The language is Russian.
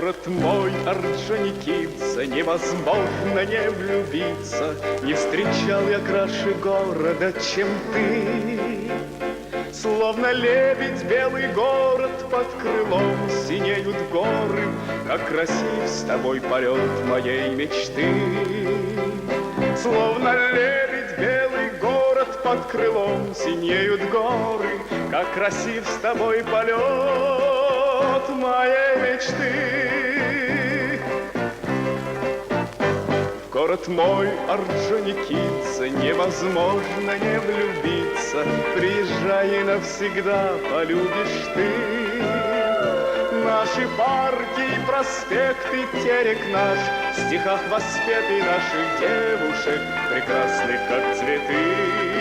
Город мой, Орджоникидзе, невозможно не влюбиться. Не встречал я краше города, чем ты. Словно лебедь белый город, под крылом синеют горы. Как красив с тобой полет моей мечты. Словно лебедь белый город, под крылом синеют горы. Как красив с тобой полет моей мечты. В город мой, Орджоникидзе, невозможно не влюбиться. Приезжай, и навсегда полюбишь ты. Наши парки и проспекты, терек наш, в стихах воспетый наших девушек, прекрасных как цветы.